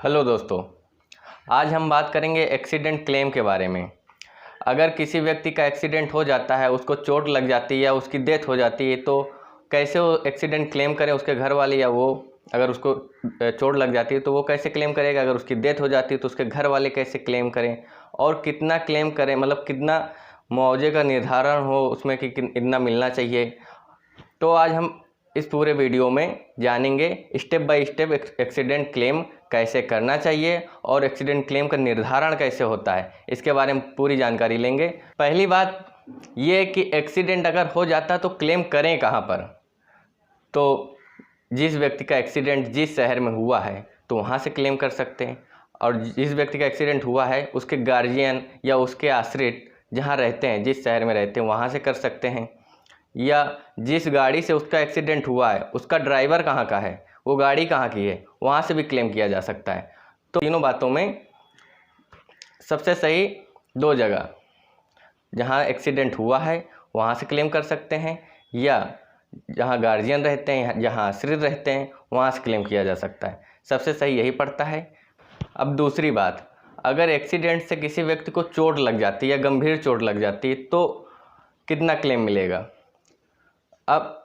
Hello दोस्तों, आज हम बात करेंगे एक्सीडेंट क्लेम के बारे में। अगर किसी व्यक्ति का एक्सीडेंट हो जाता है, उसको चोट लग जाती है या उसकी डेथ हो जाती है, तो कैसे वो एक्सीडेंट क्लेम करें? उसके घर वाले या वो, अगर उसको चोट लग जाती है तो वो कैसे क्लेम करेगा? अगर उसकी डेथ हो जाती है तो उसके घर वाले कैसे क्लेम करें और कितना क्लेम करें, मतलब कितना मुआवजे का निर्धारण हो उसमें कि इतना मिलना चाहिए। तो आज हम इस पूरे वीडियो में जानेंगे step by step accident claim कैसे करना चाहिए और एक्सीडेंट क्लेम का निर्धारण कैसे होता है, इसके बारे में पूरी जानकारी लेंगे। पहली बात ये है कि एक्सीडेंट अगर हो जाता तो क्लेम करें कहाँ पर। तो जिस व्यक्ति का एक्सीडेंट जिस शहर में हुआ है तो वहाँ से क्लेम कर सकते हैं, और जिस व्यक्ति का एक्सीडेंट हुआ है उसके गार्जियन या उसके आश्रित जहाँ रहते हैं, जिस शहर में रहते हैं, वहाँ से कर सकते हैं। या जिस गाड़ी से उसका एक्सीडेंट हुआ है उसका ड्राइवर कहाँ का है, वो गाड़ी कहाँ की है, वहाँ से भी क्लेम किया जा सकता है। तो तीनों बातों में सबसे सही दो जगह, जहाँ एक्सीडेंट हुआ है वहाँ से क्लेम कर सकते हैं, या जहाँ गार्जियन रहते हैं, जहाँ आश्रित रहते हैं, वहाँ से क्लेम किया जा सकता है। सबसे सही यही पड़ता है। अब दूसरी बात, अगर एक्सीडेंट से किसी व्यक्ति को चोट लग जाती है या गंभीर चोट लग जाती है तो कितना क्लेम मिलेगा? अब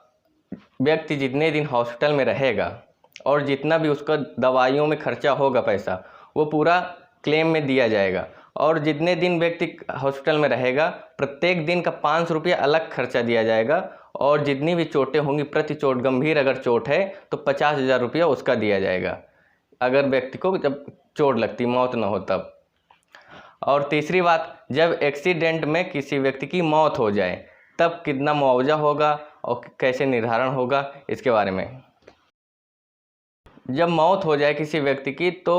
व्यक्ति जितने दिन हॉस्पिटल में रहेगा और जितना भी उसका दवाइयों में खर्चा होगा पैसा, वो पूरा क्लेम में दिया जाएगा। और जितने दिन व्यक्ति हॉस्पिटल में रहेगा प्रत्येक दिन का 500 रुपया अलग खर्चा दिया जाएगा। और जितनी भी चोटें होंगी, प्रति चोट गंभीर अगर चोट है तो 50,000 रुपया उसका दिया जाएगा, अगर व्यक्ति को जब चोट लगती, मौत ना हो तब। और तीसरी बात, जब एक्सीडेंट में किसी व्यक्ति की मौत हो जाए तब कितना मुआवजा होगा और कैसे निर्धारण होगा, इसके बारे में। जब मौत हो जाए किसी व्यक्ति की तो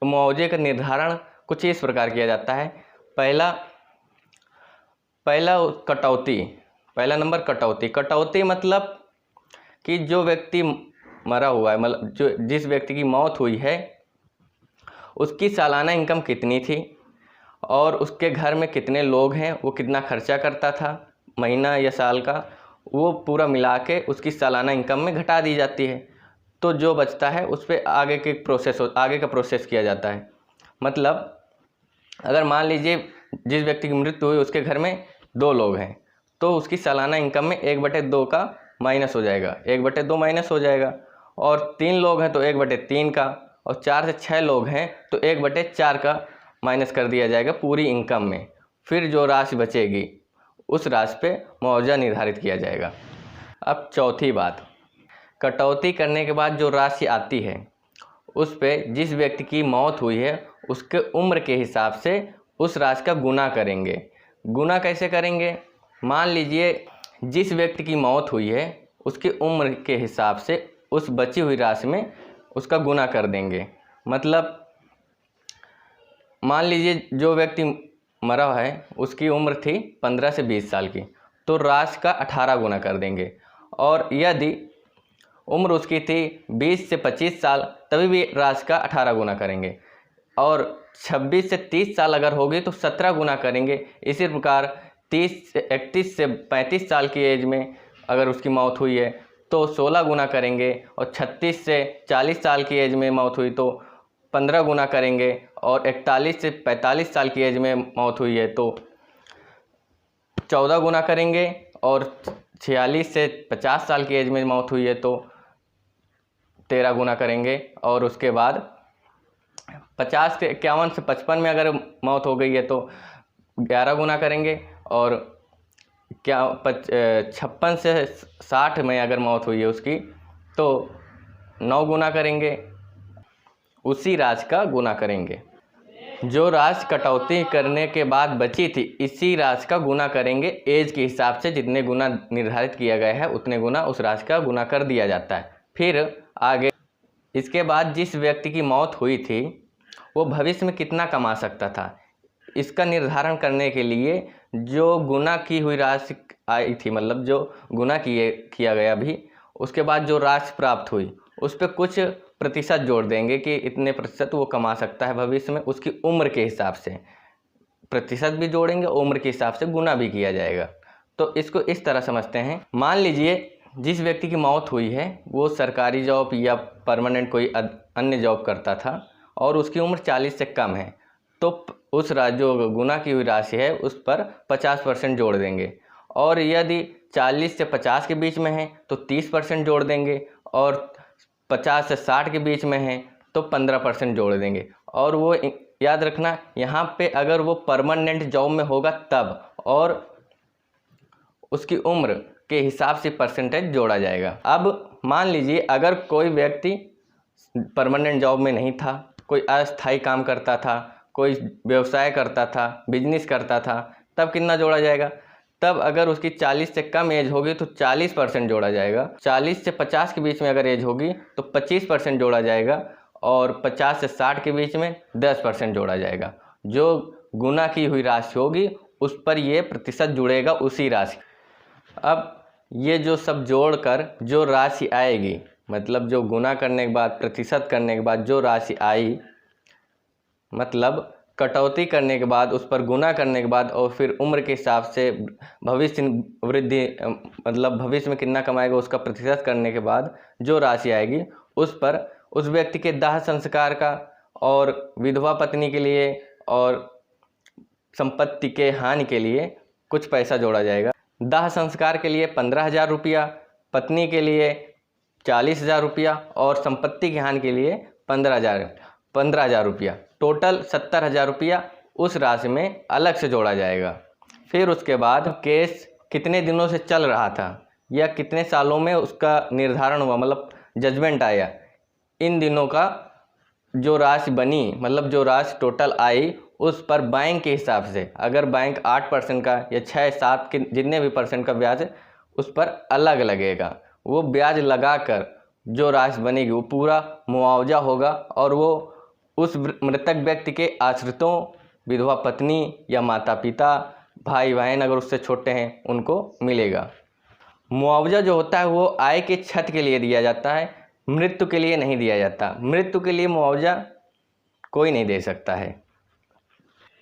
मुआवजे का निर्धारण कुछ इस प्रकार किया जाता है। पहला पहला नंबर कटौती। कटौती मतलब कि जो व्यक्ति मरा हुआ है, मतलब जिस व्यक्ति की मौत हुई है, उसकी सालाना इनकम कितनी थी और उसके घर में कितने लोग हैं, वो कितना खर्चा करता था महीना या साल का, वो पूरा मिला के उसकी सालाना इनकम में घटा दी जाती है। तो जो बचता है उस पर आगे का प्रोसेस किया जाता है। मतलब अगर मान लीजिए जिस व्यक्ति की मृत्यु हुई उसके घर में 2 लोग हैं, तो उसकी सालाना इनकम में 1/2 का माइनस हो जाएगा, 1/2 माइनस हो जाएगा। और 3 लोग हैं तो 1/3 का, और 4 से 6 लोग हैं तो 1/4 का माइनस कर दिया जाएगा पूरी इनकम में। फिर जो राशि बचेगी उस राशि पे मुआवजा निर्धारित किया जाएगा। अब चौथी बात, कटौती करने के बाद जो राशि आती है उस पे जिस व्यक्ति की मौत हुई है उसके उम्र के हिसाब से उस राशि का गुना करेंगे। गुना कैसे करेंगे? मान लीजिए जिस व्यक्ति की मौत हुई है उसकी उम्र के हिसाब से उस बची हुई राशि में उसका गुना कर देंगे। मतलब मान लीजिए जो व्यक्ति मरा है उसकी उम्र थी 15 से 20 साल की, तो राशि का 18 गुना कर देंगे। और यदि उम्र उसकी थी 20 से 25 साल, तभी भी राशि का 18 गुना करेंगे। और 26 से 30 साल अगर होगी तो 17 गुना करेंगे। इसी प्रकार 31 से 35 साल की एज में अगर उसकी मौत हुई है तो 16 गुना करेंगे। और 36 से 40 साल की एज में मौत हुई तो 15 गुना करेंगे। और 41 से 45 साल की एज में मौत हुई है तो 14 गुना करेंगे। और 46 से 50 साल की एज में मौत हुई है तो 13 गुना करेंगे। और उसके बाद 50 से 51 से 55 में अगर मौत हो गई है तो 11 गुना करेंगे। और 56 से 60 में अगर मौत हुई है उसकी तो 9 गुना करेंगे। उसी राशि का गुना करेंगे। जो राशि कटौती करने के बाद बची थी इसी राशि का गुना करेंगे। एज के हिसाब से जितने गुना निर्धारित किया गया है उतने गुना उस राशि का गुना कर दिया जाता है। फिर आगे इसके बाद जिस व्यक्ति की मौत हुई थी वो भविष्य में कितना कमा सकता था, इसका निर्धारण करने के लिए जो गुना की हुई राशि आई थी, मतलब जो गुना किया गया भी, उसके बाद जो राशि प्राप्त हुई उस पर कुछ प्रतिशत जोड़ देंगे कि इतने प्रतिशत वो कमा सकता है भविष्य में। उसकी उम्र के हिसाब से प्रतिशत भी जोड़ेंगे, उम्र के हिसाब से गुना भी किया जाएगा। तो इसको इस तरह समझते हैं। मान लीजिए जिस व्यक्ति की मौत हुई है वो सरकारी जॉब या परमानेंट कोई अन्य जॉब करता था और उसकी उम्र 40 से कम है, तो उस जो गुना की हुई राशि है उस पर 50% जोड़ देंगे। और यदि 40 से 50 के बीच में है तो 30% जोड़ देंगे, और 50 से 60 के बीच में है तो 15% जोड़ देंगे। और वो याद रखना, यहाँ पे अगर वो परमानेंट जॉब में होगा तब, और उसकी उम्र के हिसाब से परसेंटेज जोड़ा जाएगा। अब मान लीजिए अगर कोई व्यक्ति परमानेंट जॉब में नहीं था, कोई अस्थायी काम करता था, कोई व्यवसाय करता था, बिजनेस करता था, तब कितना जोड़ा जाएगा? तब अगर उसकी 40 से कम एज होगी तो 40% जोड़ा जाएगा। 40 से 50 के बीच में अगर एज होगी तो 25% जोड़ा जाएगा, और 50 से 60 के बीच में 10% जोड़ा जाएगा। जो गुना की हुई राशि होगी उस पर ये प्रतिशत जुड़ेगा उसी राशि। अब ये जो सब जोड़कर जो राशि आएगी, मतलब जो गुना करने के बाद, प्रतिशत करने के बाद जो राशि आई, मतलब कटौती करने के बाद, उस पर गुना करने के बाद, और फिर उम्र के हिसाब से भविष्य वृद्धि, मतलब भविष्य में कितना कमाएगा उसका प्रतिशत करने के बाद जो राशि आएगी, उस पर उस व्यक्ति के दाह संस्कार का, और विधवा पत्नी के लिए, और संपत्ति के हानि के लिए कुछ पैसा जोड़ा जाएगा। दाह संस्कार के लिए 15,000 रुपया, पत्नी के लिए 40,000 रुपया, और संपत्ति की हानि के लिए 15,000 रुपया। टोटल 70,000 रुपया उस राशि में अलग से जोड़ा जाएगा। फिर उसके बाद केस कितने दिनों से चल रहा था या कितने सालों में उसका निर्धारण हुआ, मतलब जजमेंट आया, इन दिनों का जो राशि बनी, मतलब जो राशि टोटल आई, उस पर बैंक के हिसाब से, अगर बैंक 8% का या 6-7 के जितने भी परसेंट का ब्याज है उस पर अलग लगेगा। वो ब्याज लगाकर जो राशि बनेगी वो पूरा मुआवजा होगा, और वो उस मृतक व्यक्ति के आश्रितों, विधवा पत्नी या माता पिता, भाई बहन अगर उससे छोटे हैं, उनको मिलेगा। मुआवजा जो होता है वो आय के छत के लिए दिया जाता है, मृत्यु के लिए नहीं दिया जाता। मृत्यु के लिए मुआवजा कोई नहीं दे सकता है।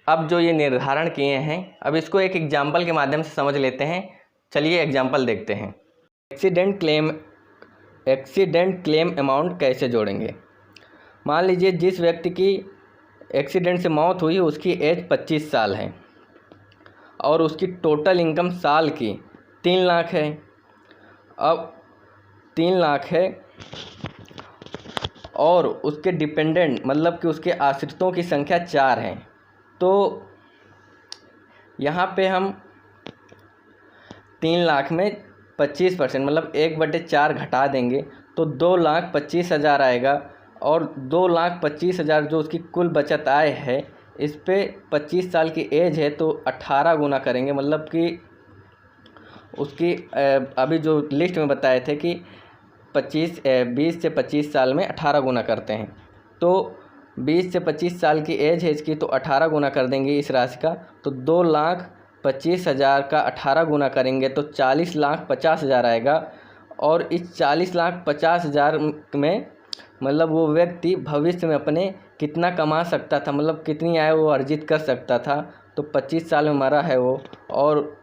अब जो ये निर्धारण किए हैं, अब इसको एक एग्जाम्पल के माध्यम से समझ लेते हैं। चलिए एग्जाम्पल देखते हैं। एक्सीडेंट क्लेम अमाउंट कैसे जोड़ेंगे। मान लीजिए जिस व्यक्ति की एक्सीडेंट से मौत हुई उसकी एज 25 साल है और उसकी टोटल इनकम साल की 3 लाख है। अब 3 लाख है और उसके डिपेंडेंट, मतलब कि उसके आश्रितों की संख्या 4 है, तो यहाँ पे हम 3 लाख में 25% मतलब 1/4 घटा देंगे तो 2,25,000 आएगा। और 2,25,000 जो उसकी कुल बचत आय है, इस पे 25 साल की एज है तो 18 गुना करेंगे, मतलब कि उसकी अभी जो लिस्ट में बताए थे कि 20 से 25 साल में 18 गुना करते हैं, तो 20 से 25 साल की एज है इसकी, तो 18 गुना कर देंगे इस राशि का, तो 2,25,000 का 18 गुना करेंगे तो 40,50,000 आएगा। और इस 40,50,000 में मतलब वो व्यक्ति भविष्य में अपने कितना कमा सकता था, मतलब कितनी आय वो अर्जित कर सकता था, तो 25 साल में मरा है वो, और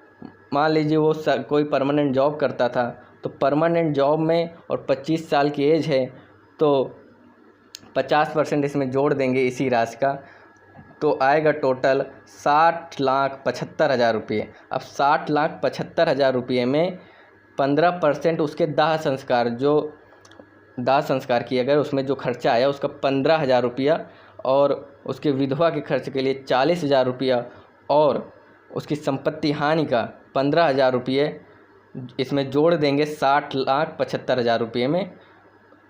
मान लीजिए वो कोई परमानेंट जॉब करता था, तो परमानेंट जॉब में और 25 साल की एज है तो 50% इसमें जोड़ देंगे इसी राशि का, तो आएगा टोटल 60,75,000 रुपये। अब 60,75,000 रुपये में 15% उसके दाह संस्कार, जो दाह संस्कार किया गया उसमें जो खर्चा आया उसका 15,000 रुपया, और उसके विधवा के खर्च के लिए 40,000 रुपया, और उसकी संपत्ति हानि का 15,000 रुपये इसमें जोड़ देंगे 60,75,000 रुपये में,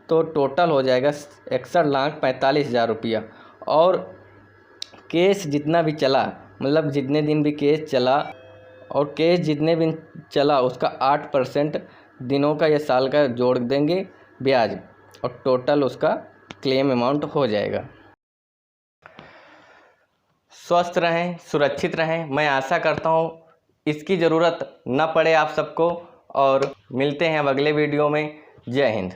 तो टोटल हो जाएगा 61,45,000 रुपया। और केस जितना भी चला, मतलब जितने दिन भी केस चला, और केस जितने दिन चला उसका 8% दिनों का या साल का जोड़ देंगे ब्याज, और टोटल उसका क्लेम अमाउंट हो जाएगा। स्वस्थ रहें, सुरक्षित रहें। मैं आशा करता हूँ इसकी ज़रूरत न पड़े आप सबको, और मिलते हैं अब अगले वीडियो में। जय हिंद।